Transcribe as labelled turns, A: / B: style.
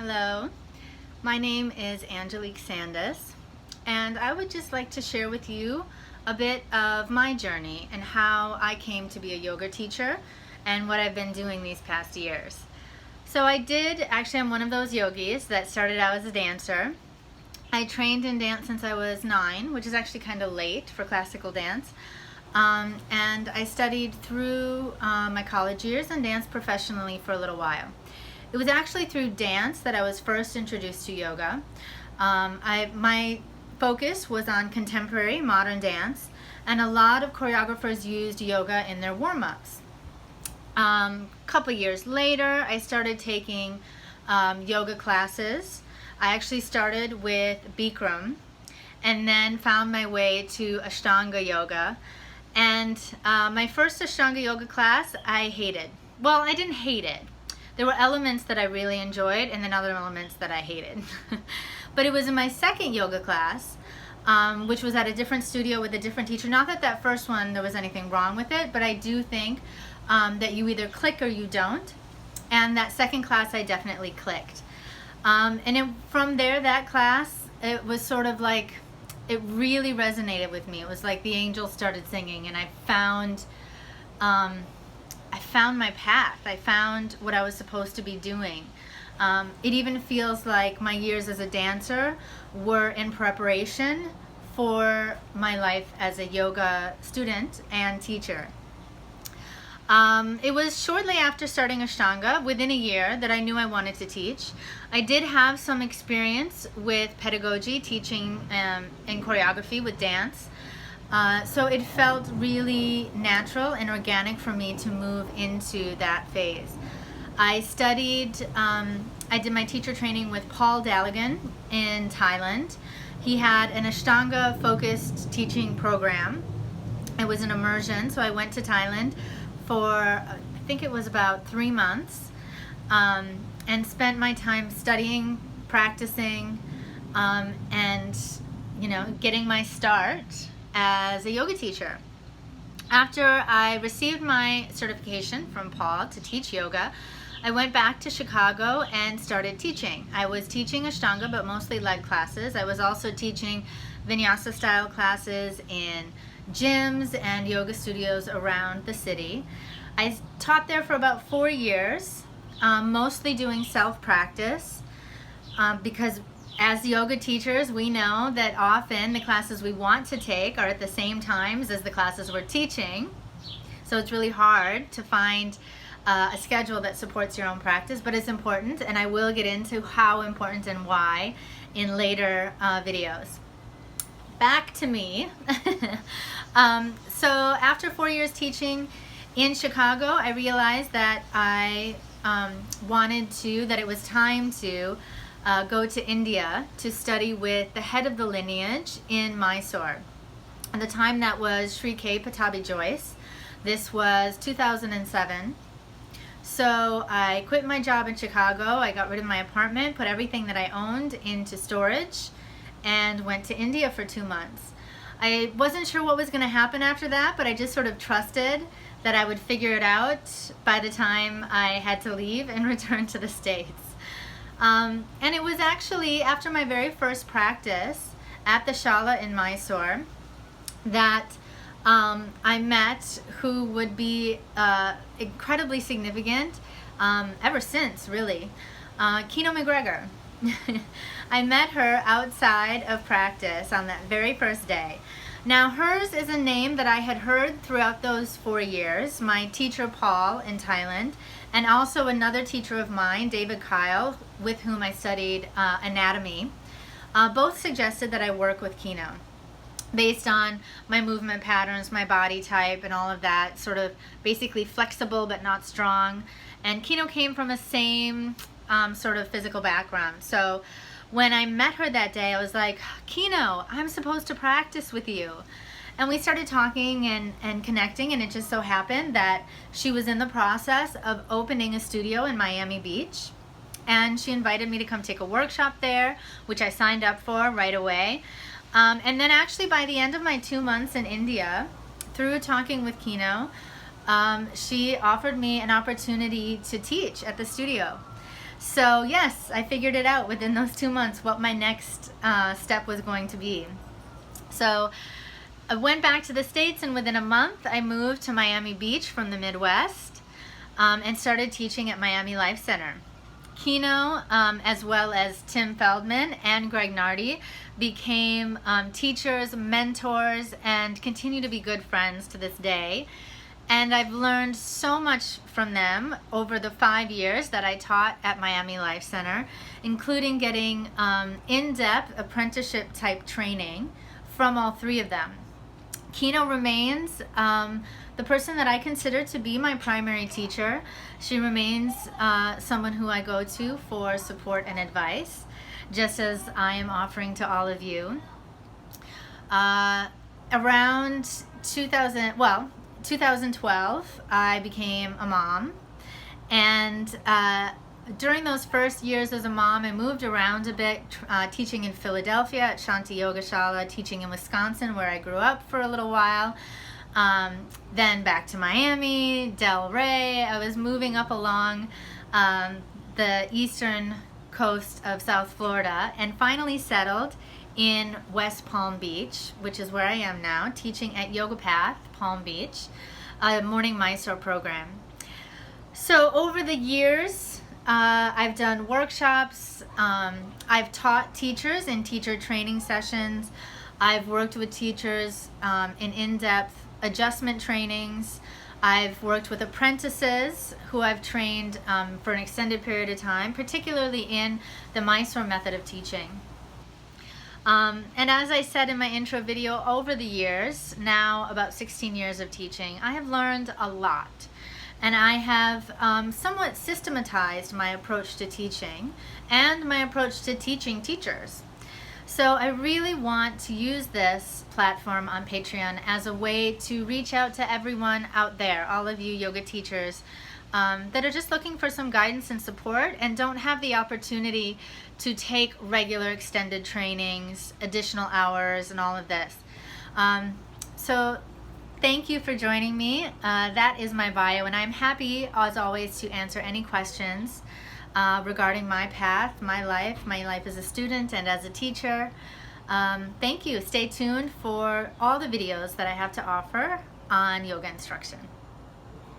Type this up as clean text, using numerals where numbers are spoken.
A: Hello, my name is Angelique and I would just like to share with you a bit of my journey and how I came to be a yoga teacher and what I've been doing these past years. So I'm one of those yogis that started out as a dancer. I trained in dance since I was 9, which is actually kind of late for classical dance. And I studied through my college years and danced professionally for a little while. It was actually through dance that I was first introduced to yoga. My focus was on contemporary modern dance, and a lot of choreographers used yoga in their warm-ups. A couple years later, I started taking yoga classes. I actually started with Bikram and then found my way to Ashtanga yoga. And my first Ashtanga yoga class I hated. Well, I didn't hate it. There were elements that I really enjoyed and then other elements that I hated. But it was in my second yoga class, which was at a different studio with a different teacher. Not that that first one there was anything wrong with it, but I do think that you either click or you don't. And that second class I definitely clicked. From there, that class, it was sort of like, it really resonated with me. It was like the angels started singing, and I found my path. I found what I was supposed to be doing. It even feels like my years as a dancer were in preparation for my life as a yoga student and teacher. It was shortly after starting Ashtanga, within a year, that I knew I wanted to teach. I did have some experience with pedagogy, teaching and choreography with dance. So it felt really natural and organic for me to move into that phase. I did my teacher training with Paul Daligan in Thailand. He had an Ashtanga focused teaching program. It was an immersion, so I went to Thailand for, I think it was about 3 months, and spent my time studying, practicing, and getting my start as a yoga teacher. After I received my certification from Paul to teach yoga, I went back to Chicago and started teaching. I was teaching Ashtanga, but mostly lead classes. I was also teaching Vinyasa style classes in gyms and yoga studios around the city. I taught there for about 4 years, mostly doing self-practice, because as yoga teachers, we know that often the classes we want to take are at the same times as the classes we're teaching. So it's really hard to find a schedule that supports your own practice, but it's important, and I will get into how important and why in later videos. Back to me. So after 4 years teaching in Chicago, I realized that it was time to go to India to study with the head of the lineage in Mysore. At the time, that was Sri K. Pattabhi Jois. This was 2007. So I quit my job in Chicago. I got rid of my apartment, put everything that I owned into storage, and went to India for 2 months. I wasn't sure what was going to happen after that, but I just sort of trusted that I would figure it out by the time I had to leave and return to the States. And it was actually after my very first practice at the Shala in Mysore that I met who would be incredibly significant ever since, really, Kino McGregor. I met her outside of practice on that very first day. Now, hers is a name that I had heard throughout those 4 years. My teacher, Paul, in Thailand, and also another teacher of mine, David Kyle, with whom I studied anatomy, both suggested that I work with Kino based on my movement patterns, my body type, and all of that, sort of basically flexible but not strong. And Kino came from the same sort of physical background. So when I met her that day, I was like, Kino, I'm supposed to practice with you. And we started talking and connecting, and it just so happened that she was in the process of opening a studio in Miami Beach. And she invited me to come take a workshop there, which I signed up for right away. And then actually by the end of my 2 months in India, through talking with Kino, she offered me an opportunity to teach at the studio. So yes, I figured it out within those 2 months what my next step was going to be. So I went back to the States, and within a month I moved to Miami Beach from the Midwest, and started teaching at Miami Life Center. Kino, as well as Tim Feldman and Greg Nardi, became teachers, mentors, and continue to be good friends to this day. And I've learned so much from them over the 5 years that I taught at Miami Life Center, including getting in-depth apprenticeship type training from all three of them. Kino remains the person that I consider to be my primary teacher. She remains someone who I go to for support and advice, just as I am offering to all of you. Around 2012, I became a mom, and during those first years as a mom, I moved around a bit, teaching in Philadelphia at Shanti Yogashala, teaching in Wisconsin where I grew up for a little while, then back to Miami, Delray. I was moving up along the eastern coast of South Florida, and finally settled in West Palm Beach, which is where I am now, teaching at Yoga Path Palm Beach, a morning Mysore program. So over the years, I've done workshops, I've taught teachers in teacher training sessions, I've worked with teachers in in-depth adjustment trainings, I've worked with apprentices who I've trained for an extended period of time, particularly in the Mysore method of teaching. And as I said in my intro video, over the years, now about 16 years of teaching, I have learned a lot. And I have somewhat systematized my approach to teaching and my approach to teaching teachers. So I really want to use this platform on Patreon as a way to reach out to everyone out there, all of you yoga teachers that are just looking for some guidance and support and don't have the opportunity to take regular extended trainings, additional hours, and all of this. So thank you for joining me. That is my bio, and I'm happy, as always, to answer any questions regarding my path, my life as a student and as a teacher. Thank you. Stay tuned for all the videos that I have to offer on yoga instruction.